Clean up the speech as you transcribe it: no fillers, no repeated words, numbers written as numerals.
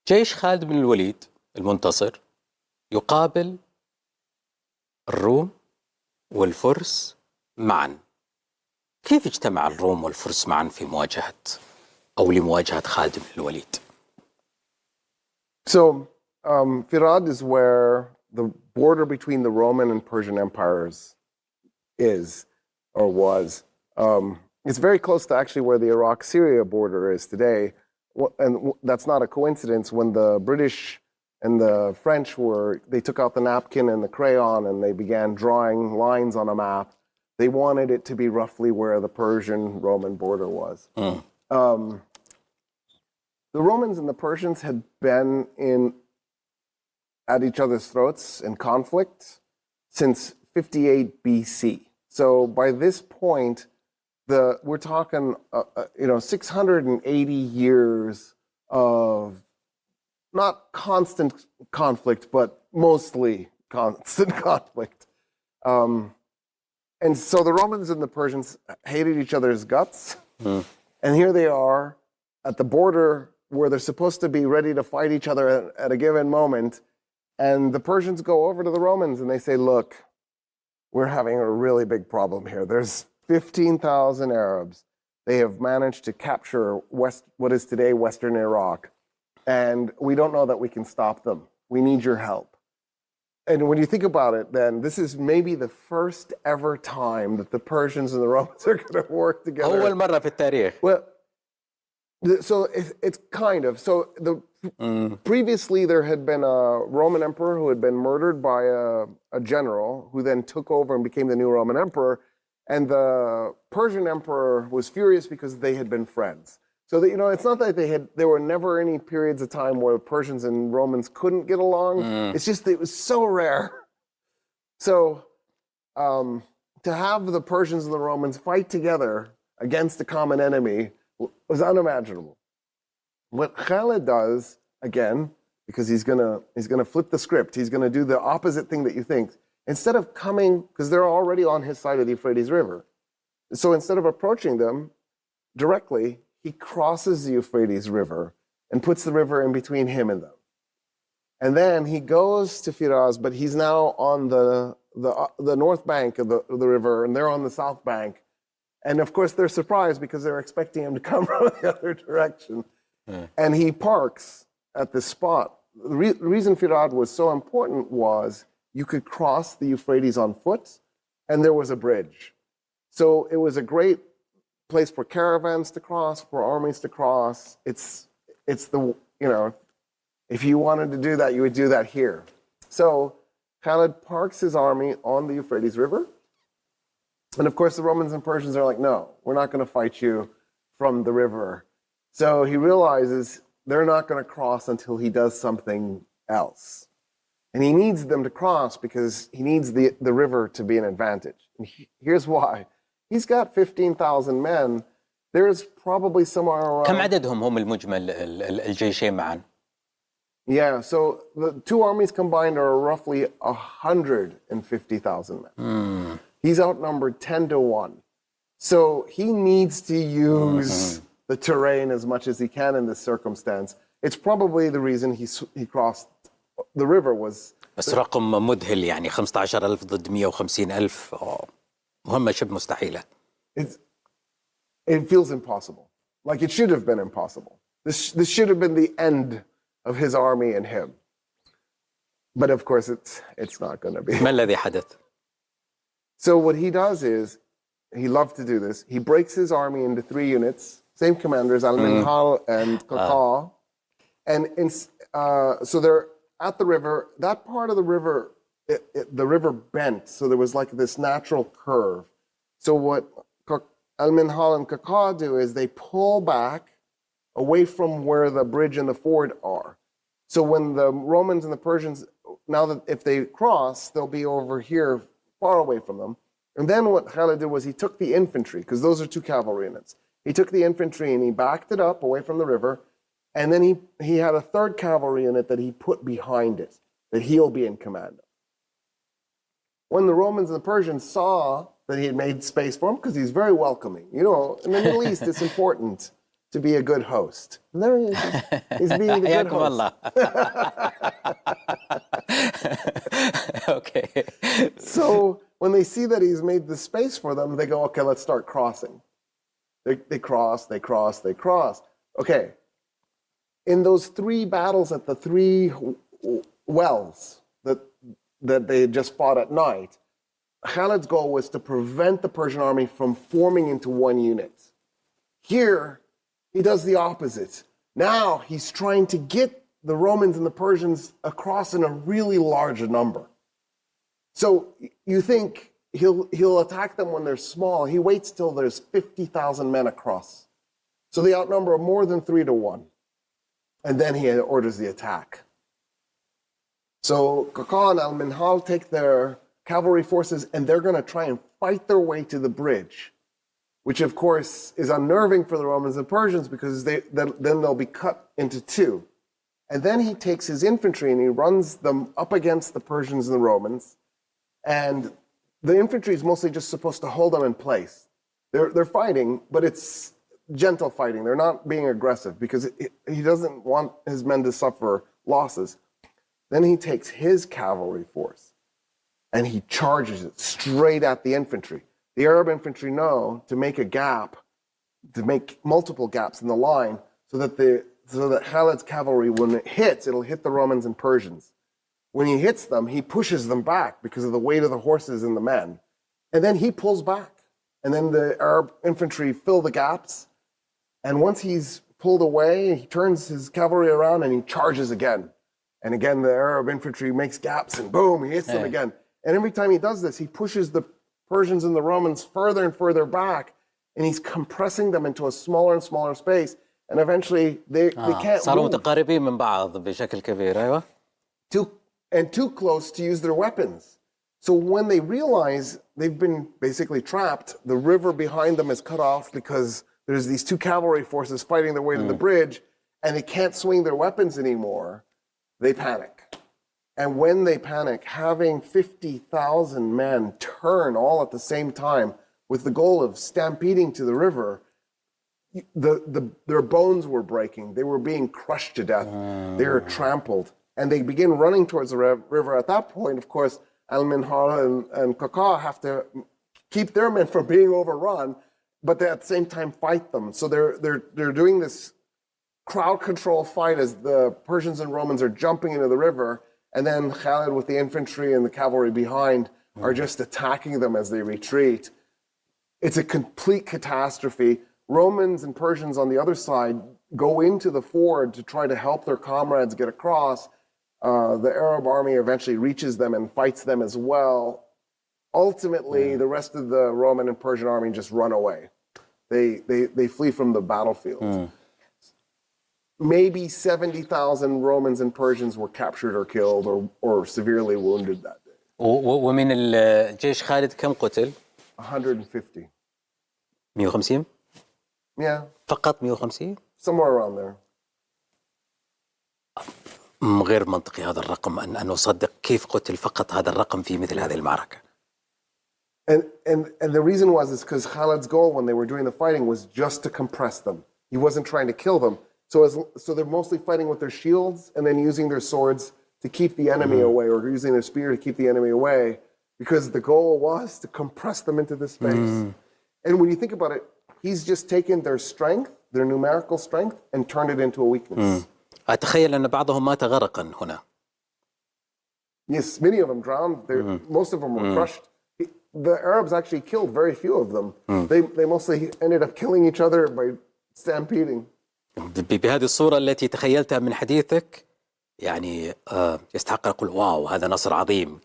جيش خالد بن الوليد المنتصر يقابل الروم والفرس معا. كيف اجتمع الروم والفرس معا في مواجهة أو لمواجهة خالد بن الوليد؟ So, Firad is where the border between the Roman and Persian empires is, or was. It's very close to actually where the Iraq-Syria border is today. And that's not a coincidence. When the British and the French they took out the napkin and the crayon and they began drawing lines on a map, they wanted it to be roughly where the Persian-Roman border was. The Romans and the Persians had been at each other's throats in conflict since 58 BC. So by this point, we're talking, 680 years of not constant conflict, but mostly constant conflict. And so the Romans and the Persians hated each other's guts. And here they are at the border where they're supposed to be ready to fight each other at a given moment. And the Persians go over to the Romans and they say, look, we're having a really big problem here. There's 15,000 Arabs. They have managed to capture what is today Western Iraq. And we don't know that we can stop them. We need your help. And when you think about it, then this is maybe the first ever time that the Persians and the Romans are going to work together. أول مرة في التاريخ. Well, so it's kind of. So previously there had been a Roman emperor who had been murdered by a general who then took over and became the new Roman emperor. And the Persian emperor was furious because they had been friends. So that, it's not that there were never any periods of time where the Persians and Romans couldn't get along. It's just that it was so rare. So to have the Persians and the Romans fight together against a common enemy was unimaginable. What Khalid does, again, because he's gonna flip the script, he's gonna do the opposite thing that you think. Instead of coming, because they're already on his side of the Euphrates River, so instead of approaching them directly, he crosses the Euphrates River and puts the river in between him and them. And then he goes to Firaz, but he's now on the north bank of the river, and they're on the south bank. And of course, they're surprised because they're expecting him to come from the other direction. And he parks at this spot. The reason Firad was so important was you could cross the Euphrates on foot, and there was a bridge. So it was a great place for caravans to cross, for armies to cross. It's the, if you wanted to do that, you would do that here. So Khalid parks his army on the Euphrates River. And of course, the Romans and Persians are like, no, we're not going to fight you from the river. So he realizes they're not going to cross until he does something else. And he needs them to cross because he needs the river to be an advantage. And here's why. He's got 15,000 men. There's probably somewhere around... كم عددهم هم المجمل الجيشين معا؟ Yeah, so the two armies combined are roughly 150,000 men. He's outnumbered 10 to 1. So he needs to use the terrain as much as he can in this circumstance. It's probably the reason he crossed the river was... بس رقم مذهل يعني 15,000 ضد 150,000 مهمة شبه مستحيلة. It feels impossible. Like it should have been impossible. This should have been the end of his army and him. But of course it's not going to be. ما الذي حدث؟ So what he does is, he loved to do this, he breaks his army into 3 units, same commanders, Al-Minhal and Qaqa. And so they're at the river. That part of the river, the river bent, so there was like this natural curve. So what Al-Minhal and Qaqa do is they pull back away from where the bridge and the ford are. So when the Romans and the Persians, now that if they cross, they'll be over here far away from them. And then what Khalid did was he took the infantry, because those are 2 cavalry units. He took the infantry and he backed it up away from the river. And then he had a 3rd cavalry unit that he put behind it, that he'll be in command of. When the Romans and the Persians saw that he had made space for him, because he's very welcoming. In the Middle East, it's important to be a good host. And there he is. He's being the good حياكم host. الله. Okay. So when they see that he's made the space for them, they go, okay, let's start crossing. They cross, they cross, they cross. Okay. In those 3 battles at the 3 wells that they had just fought at night, Khalid's goal was to prevent the Persian army from forming into one unit. Here, he does the opposite. Now he's trying to get the Romans and the Persians across in a really large number. So you think he'll attack them when they're small. He waits till there's 50,000 men across. So they outnumber more than 3 to 1. And then he orders the attack. So Qaqa and al-Minhal take their cavalry forces and they're going to try and fight their way to the bridge, which of course is unnerving for the Romans and Persians because then they'll be cut into 2. And then he takes his infantry and he runs them up against the Persians and the Romans. And the infantry is mostly just supposed to hold them in place. They're fighting, but it's gentle fighting. They're not being aggressive because he doesn't want his men to suffer losses. Then he takes his cavalry force and he charges it straight at the infantry. The Arab infantry know to make a gap, to make multiple gaps in the line so that Khalid's cavalry, when it hits, it'll hit the Romans and Persians. When he hits them, he pushes them back because of the weight of the horses and the men. And then he pulls back. And then the Arab infantry fill the gaps. And once he's pulled away, he turns his cavalry around and he charges again. And again, the Arab infantry makes gaps and boom, he hits them again. And every time he does this, he pushes the Persians and the Romans further and further back. And he's compressing them into a smaller and smaller space. And eventually they can't صاروا move. متقاربين من بعض بشكل كبير. أيوة. Too close to use their weapons. So when they realize they've been basically trapped, the river behind them is cut off because there's these 2 cavalry forces fighting their way to the bridge, and they can't swing their weapons anymore, they panic. And when they panic, having 50,000 men turn all at the same time with the goal of stampeding to the river, their bones were breaking. They were being crushed to death. They were trampled. And they begin running towards the river. At that point, of course, al-Minhal and Qaqa have to keep their men from being overrun, but they at the same time fight them. So they're doing this crowd control fight as the Persians and Romans are jumping into the river, and then Khalid with the infantry and the cavalry behind are just attacking them as they retreat. It's a complete catastrophe. Romans and Persians on the other side go into the ford to try to help their comrades get across. The Arab army eventually reaches them and fights them as well. Ultimately, the rest of the Roman and Persian army just run away. They flee from the battlefield. Maybe 70,000 Romans and Persians were captured or killed or severely wounded that day. ومن الجيش خالد كم قتل؟ 150. 150؟ Yeah. فقط 150؟ Somewhere around there. غير منطقي هذا الرقم أن نصدق. كيف قتل فقط هذا الرقم في مثل هذه المعركة؟ And the reason was because Khalid's goal when they were doing the fighting was just to compress them. He wasn't trying to kill them. So they're mostly fighting with their shields and then using their swords to keep the enemy away, or using their spear to keep the enemy away, because the goal was to compress them into this space. And when you think about it, he's just taken their strength, their numerical strength, and turned it into a weakness. أتخيل أن بعضهم مات غرقا هنا. Yes, many of them drowned. Most of them were crushed. The Arabs actually killed very few of them. They mostly ended up killing each other by stampeding. بهذه الصورة التي تخيلتها من حديثك يعني يستحق أقول واو هذا نصر عظيم.